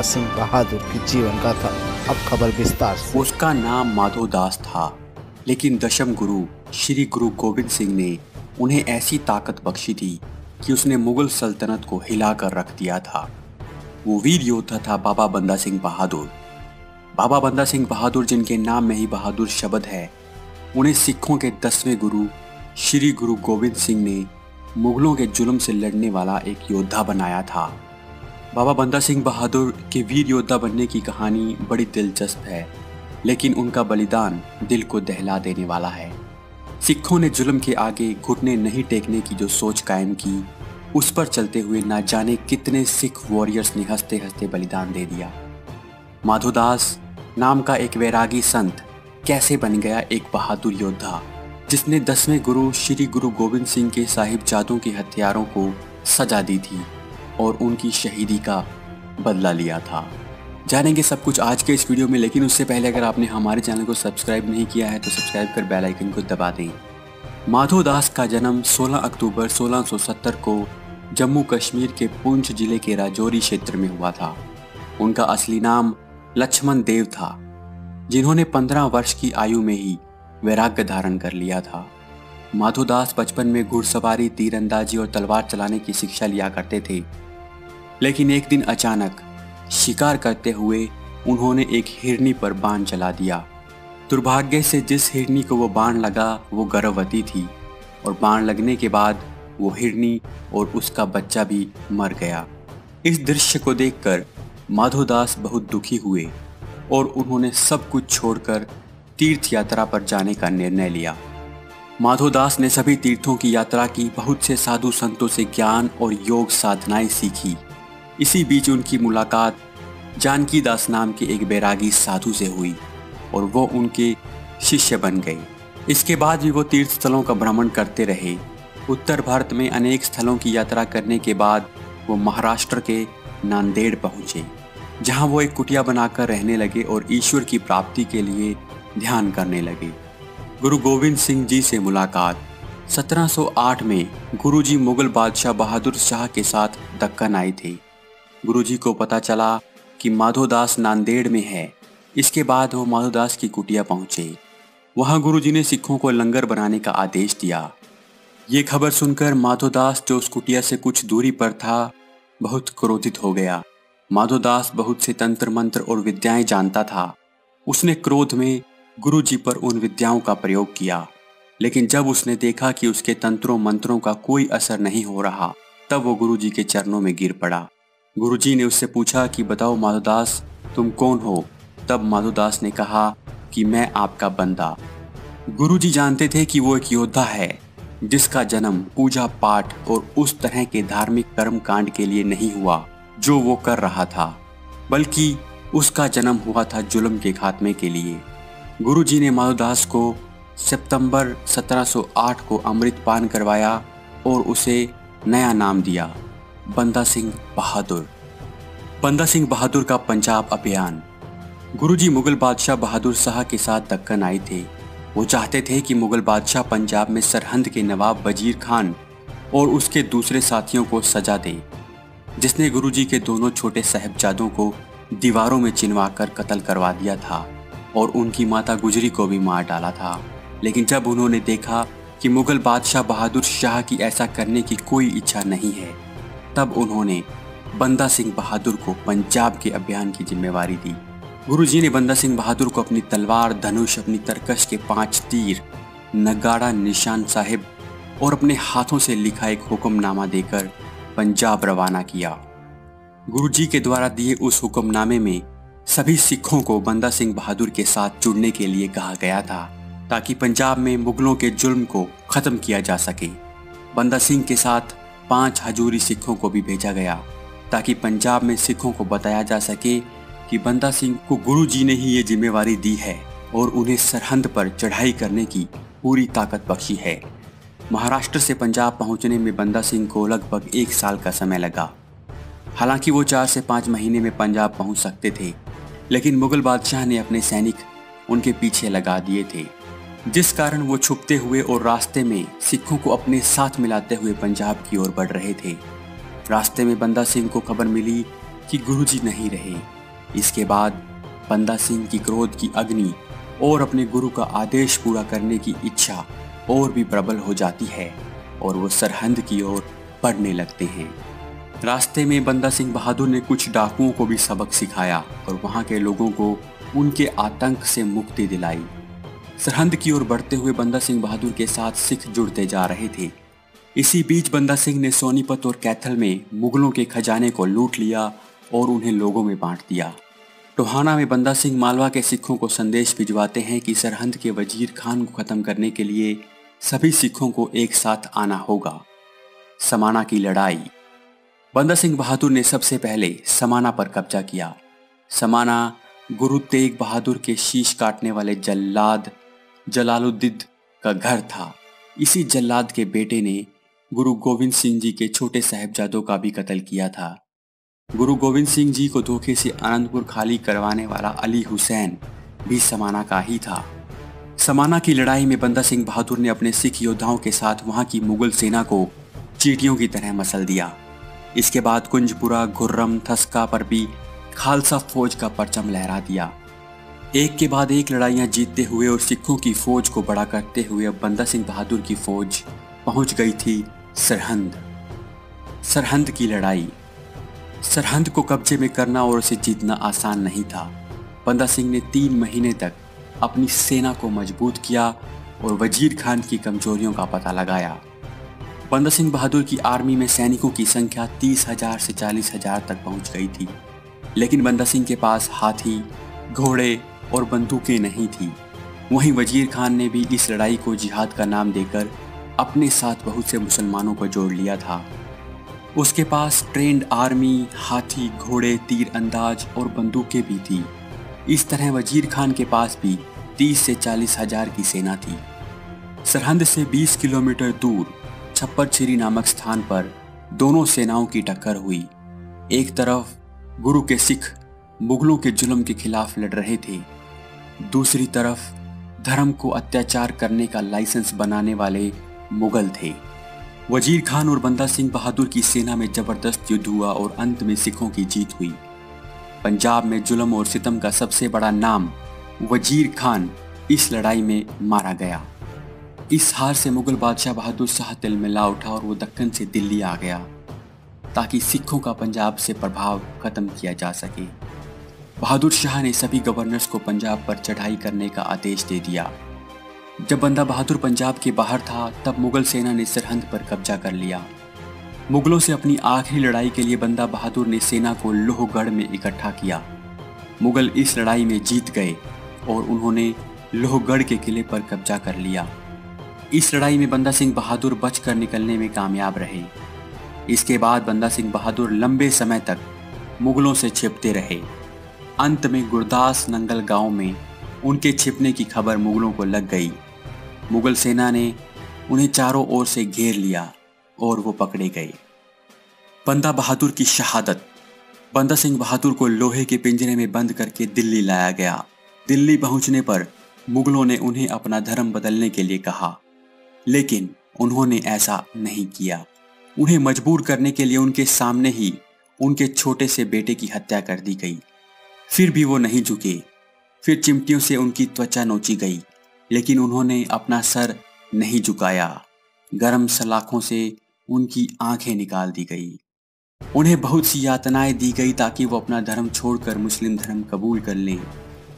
सिंह बहादुर की जीवन गाथा। अब खबर विस्तार से। उसका नाम माधोदास था, लेकिन दशम गुरु श्री गुरु गोविंद सिंह ने उन्हें ऐसी ताकत बख्शी थी कि उसने मुगल सल्तनत को हिलाकर रख दिया था। वो वीर योद्धा था बाबा बंदा सिंह बहादुर। बाबा बंदा सिंह बहादुर, जिनके नाम में ही बहादुर शब्द है, उन्हें सिखों के 10वें गुरु श्री गुरु गोविंद सिंह ने मुगलों के जुल्म से लड़ने वाला एक योद्धा बनाया था। बाबा बंदा सिंह बहादुर के वीर योद्धा बनने की कहानी बड़ी दिलचस्प है, लेकिन उनका बलिदान दिल को दहला देने वाला है। सिखों ने जुल्म के आगे घुटने नहीं टेकने की जो सोच कायम की, उस पर चलते हुए ना जाने कितने सिख वॉरियर्स ने हंसते हंसते बलिदान दे दिया। माधोदास नाम का एक वैरागी संत कैसे बन गया एक बहादुर योद्धा, जिसने 10वें गुरु श्री गुरु गोविंद सिंह के साहिबजादों के हथियारों को सजा दी थी और उनकी शहीदी का बदला लिया था। जानेंगे सब कुछ आज के इस वीडियो में, लेकिन उससे पहले अगर आपने हमारे चैनल को सब्सक्राइब नहीं किया है तो सब्सक्राइब कर बेल आइकन को दबा दें। माधोदास का जन्म 16 अक्टूबर 1670 को जम्मू कश्मीर के पुंछ जिले के राजौरी क्षेत्र में हुआ था। उनका असली नाम लक्ष्मण देव था, जिन्होंने 15 वर्ष की आयु में ही वैराग्य धारण कर लिया था। माधोदास बचपन में घुड़सवारी, तीरंदाजी और तलवार चलाने की शिक्षा लिया करते थे, लेकिन एक दिन अचानक शिकार करते हुए उन्होंने एक हिरनी पर बाण चला दिया। दुर्भाग्य से जिस हिरनी को वो बाण लगा वो गर्भवती थी और बाण लगने के बाद वो हिरनी और उसका बच्चा भी मर गया। इस दृश्य को देखकर माधोदास बहुत दुखी हुए और उन्होंने सब कुछ छोड़कर तीर्थ यात्रा पर जाने का निर्णय लिया। माधोदास ने सभी तीर्थों की यात्रा की, बहुत से साधु संतों से ज्ञान और योग साधनाएं सीखी। इसी बीच उनकी मुलाकात जानकी दास नाम के एक बैरागी साधु से हुई और वो उनके शिष्य बन गए। इसके बाद भी वो तीर्थ स्थलों का भ्रमण करते रहे। उत्तर भारत में अनेक स्थलों की यात्रा करने के बाद वो महाराष्ट्र के नांदेड़ पहुंचे, जहां वो एक कुटिया बनाकर रहने लगे और ईश्वर की प्राप्ति के लिए ध्यान करने लगे। गुरु गोविंद सिंह जी से मुलाकात 1708 में गुरुजी मुगल बादशाह बहादुर शाह के साथ दक्कन आए थे। गुरुजी को पता चला कि माधोदास नांदेड़ में है। इसके बाद वो माधोदास की कुटिया पहुंचे। वहां गुरुजी ने सिखों को लंगर बनाने का आदेश दिया। ये खबर सुनकर माधोदास, जो उस कुटिया से कुछ दूरी पर था, बहुत क्रोधित हो गया। माधोदास बहुत से तंत्र मंत्र और विद्याएं जानता था। उसने क्रोध में गुरुजी पर उन विद्याओं का प्रयोग किया, लेकिन जब उसने देखा कि उसके तंत्रों मंत्रों का कोई असर नहीं हो रहा, तब वो गुरुजी के चरणों में गिर पड़ा। गुरुजी ने उससे पूछा कि बताओ माधोदास, तुम कौन हो? तब माधोदास ने कहा कि मैं आपका बंदा। गुरुजी जानते थे कि वो एक योद्धा है, जिसका जन्म पूजा पाठ और उस तरह के धार्मिक कर्म कांड के लिए नहीं हुआ जो वो कर रहा था, बल्कि उसका जन्म हुआ था जुल्म के खात्मे के लिए। गुरुजी ने माधोदास को सितंबर 1708 को अमृत पान करवाया और उसे नया नाम दिया, बंदा सिंह बहादुर। बंदा सिंह बहादुर का पंजाब अभियान। गुरुजी मुगल बादशाह बहादुर शाह के साथ दक्कन आए थे। वो चाहते थे कि मुगल बादशाह पंजाब में सरहंद के नवाब वजीर खान और उसके दूसरे साथियों को सजा दे, जिसने गुरुजी के दोनों छोटे साहिबजादों को दीवारों में चिनवाकर कत्ल करवा दिया था और उनकी माता गुजरी को भी मार डाला था। लेकिन जब उन्होंने देखा कि मुगल बादशाह बहादुर शाह की ऐसा करने की कोई इच्छा नहीं है, तब उन्होंने बंदा सिंह बहादुर को पंजाब के अभियान की जिम्मेवारी दी। गुरुजी ने बंदा सिंह बहादुर को अपनी तलवार, धनुष, अपनी तरकश के 5 तीर, नगाड़ा, निशान साहिब और अपने हाथों से लिखा एक हुक्मनामा देकर पंजाब रवाना किया। गुरुजी के द्वारा दिए उस हुक्मनामे में सभी सिखों को बंदा सिंह बहादुर के साथ जुड़ने के लिए कहा गया था, ताकि पंजाब में मुगलों के जुल्म को खत्म किया जा सके। बंदा सिंह के साथ 5 हजूरी सिखों को भी भेजा गया, ताकि पंजाब में सिखों को बताया जा सके कि बंदा सिंह को गुरुजी ने ही ये जिम्मेवारी दी है और उन्हें सरहंद पर चढ़ाई करने की पूरी ताकत बख्शी है। महाराष्ट्र से पंजाब पहुंचने में बंदा सिंह को लगभग 1 साल का समय लगा। हालांकि वो 4 से 5 महीने में पंजाब पहुंच सकते थे, लेकिन मुगल बादशाह ने अपने सैनिक उनके पीछे लगा दिए थे, जिस कारण वो छुपते हुए और रास्ते में सिखों को अपने साथ मिलाते हुए पंजाब की ओर बढ़ रहे थे। रास्ते में बंदा सिंह को खबर मिली कि गुरुजी नहीं रहे इसके बाद बंदा सिंह की क्रोध की अग्नि और अपने गुरु का आदेश पूरा करने की इच्छा और भी प्रबल हो जाती है और वो सरहंद की ओर बढ़ने लगते हैं। रास्ते में बंदा सिंह बहादुर ने कुछ डाकुओं को भी सबक सिखाया और वहां के लोगों को उनके आतंक से मुक्ति दिलाई। सरहंद की ओर बढ़ते हुए बंदा सिंह बहादुर के साथ सिख जुड़ते जा रहे थे। इसी बीच बंदा सिंह ने सोनीपत और कैथल में मुगलों के खजाने को लूट लिया और उन्हें लोगों में बांट दिया। टोहाना में बंदा सिंह मालवा के सिखों को संदेश भिजवाते हैं कि सरहंद के वजीर खान को खत्म करने के लिए सभी सिखों को एक साथ आना होगा। समाना की लड़ाई। बंदा सिंह बहादुर ने सबसे पहले समाना पर कब्जा किया। समाना गुरु तेग बहादुर के शीश काटने वाले जल्लाद जलालुद्दीन का घर था। इसी जल्लाद के बेटे ने गुरु गोविंद सिंह जी के छोटे साहिबजादों का भी कत्ल किया था। गुरु गोविंद सिंह जी को धोखे से आनंदपुर खाली करवाने वाला अली हुसैन भी समाना का ही था। समाना की लड़ाई में बंदा सिंह बहादुर ने अपने सिख योद्धाओं के साथ वहां की मुगल सेना को चींटियों की तरह मसल दिया। इसके बाद कुंजपुरा, घुर्रम, थस्का पर भी खालसा फौज का परचम लहरा दिया। एक के बाद एक लड़ाइयां जीतते हुए और सिखों की फौज को बड़ा करते हुए अब बंदा सिंह बहादुर की फौज पहुंच गई थी सरहंद। सरहंद की लड़ाई। सरहंद को कब्जे में करना और उसे जीतना आसान नहीं था। बंदा सिंह ने 3 महीने तक अपनी सेना को मजबूत किया और वजीर खान की कमजोरियों का पता लगाया। बंदा सिंह बहादुर की आर्मी में सैनिकों की संख्या 30,000 से 40,000 तक पहुंच गई थी, लेकिन बंदा सिंह के पास हाथी, घोड़े और बंदूकें नहीं थी। वहीं वजीर खान ने भी इस लड़ाई को जिहाद का नाम देकर अपने साथ बहुत से मुसलमानों को जोड़ लिया था। उसके पास ट्रेंड आर्मी, हाथी, घोड़े, तीर अंदाज और बंदूकें भी थी। इस तरह वजीर खान के पास भी 30 से 40,000 की सेना थी। सरहंद से 20 किलोमीटर दूर छप्पर छिरी नामक स्थान पर दोनों सेनाओं की टक्कर हुई। एक तरफ गुरु के सिख मुगलों के जुल्म के खिलाफ लड़ रहे थे, दूसरी तरफ धर्म को अत्याचार करने का लाइसेंस बनाने वाले मुगल थे। वजीर खान और बंदा सिंह बहादुर की सेना में जबरदस्त युद्ध हुआ और अंत में सिखों की जीत हुई। पंजाब में जुल्म और सितम का सबसे बड़ा नाम वजीर खान इस लड़ाई में मारा गया। इस हार से मुगल बादशाह बहादुर शाह तिलमिला उठा और वो दक्कन से दिल्ली आ गया ताकि सिखों का पंजाब से प्रभाव खत्म किया जा सके। बहादुर शाह ने सभी गवर्नर्स को पंजाब पर चढ़ाई करने का आदेश दे दिया। जब बंदा बहादुर पंजाब के बाहर था तब मुगल सेना ने सरहंद पर कब्जा कर लिया। मुगलों से अपनी आखिरी लड़ाई के लिए बंदा बहादुर ने सेना को लोहगढ़ में इकट्ठा किया। मुगल इस लड़ाई में जीत गए और उन्होंने लोहगढ़ के किले पर कब्जा कर लिया। इस लड़ाई में बंदा सिंह बहादुर बचकर निकलने में कामयाब रहे। इसके बाद बंदा सिंह बहादुर लंबे समय तक मुगलों से छिपते रहे। अंत में गुरदास नंगल गांव में उनके छिपने की खबर मुगलों को लग गई। मुगल सेना ने उन्हें चारों ओर से घेर लिया और वो पकड़े गए। बंदा बहादुर की शहादत। बंदा सिंह बहादुर को लोहे के पिंजरे में बंद करके दिल्ली लाया गया। दिल्ली पहुंचने पर मुगलों ने उन्हें अपना धर्म बदलने के लिए कहा, लेकिन उन्होंने ऐसा नहीं किया। उन्हें मजबूर करने के लिए उनके सामने ही उनके छोटे से बेटे की हत्या कर दी गई। फिर भी वो नहीं झुके। फिर चिमटियों से उनकी त्वचा नोची गई, लेकिन उन्होंने अपना सर नहीं झुकाया। गरम सलाखों से उनकी आंखें निकाल दी गई। उन्हें बहुत सी यातनाएं दी गई ताकि वो अपना धर्म छोड़कर मुस्लिम धर्म कबूल कर लें,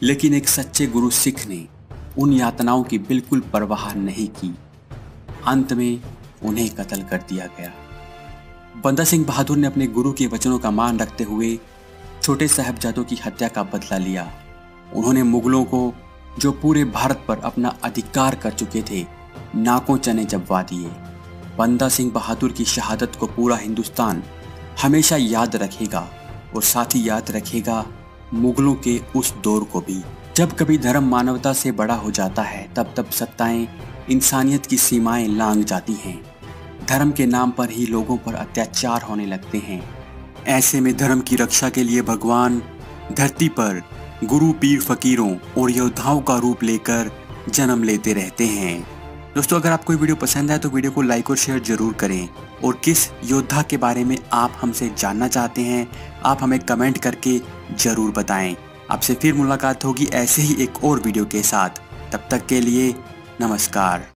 लेकिन एक सच्चे गुरु सिख ने उन यातनाओं की बिल्कुल परवाह नहीं की। अंत में उन्हें कत्ल कर दिया गया। बंदा सिंह बहादुर ने अपने गुरु के वचनों का मान रखते हुए छोटे साहबजादों की हत्या का बदला लिया। उन्होंने मुगलों को, जो पूरे भारत पर अपना अधिकार कर चुके थे, नाकों चने जबवा दिए। बंदा सिंह बहादुर की शहादत को पूरा हिंदुस्तान हमेशा याद रखेगा और साथ ही याद रखेगा मुगलों के उस दौर को भी। जब कभी धर्म मानवता से बड़ा हो जाता है तब सत्ताएं इंसानियत की सीमाएं लांघ जाती हैं। धर्म के नाम पर ही लोगों पर अत्याचार होने लगते हैं। ऐसे में धर्म की रक्षा के लिए भगवान धरती पर गुरु, पीर, फकीरों और योद्धाओं का रूप लेकर जन्म लेते रहते हैं। दोस्तों, अगर आपको ये वीडियो पसंद आए तो वीडियो को लाइक और शेयर जरूर करें। और किस योद्धा के बारे में आप हमसे जानना चाहते हैं, आप हमें कमेंट करके जरूर बताएं। आपसे फिर मुलाकात होगी ऐसे ही एक और वीडियो के साथ। तब तक के लिए नमस्कार।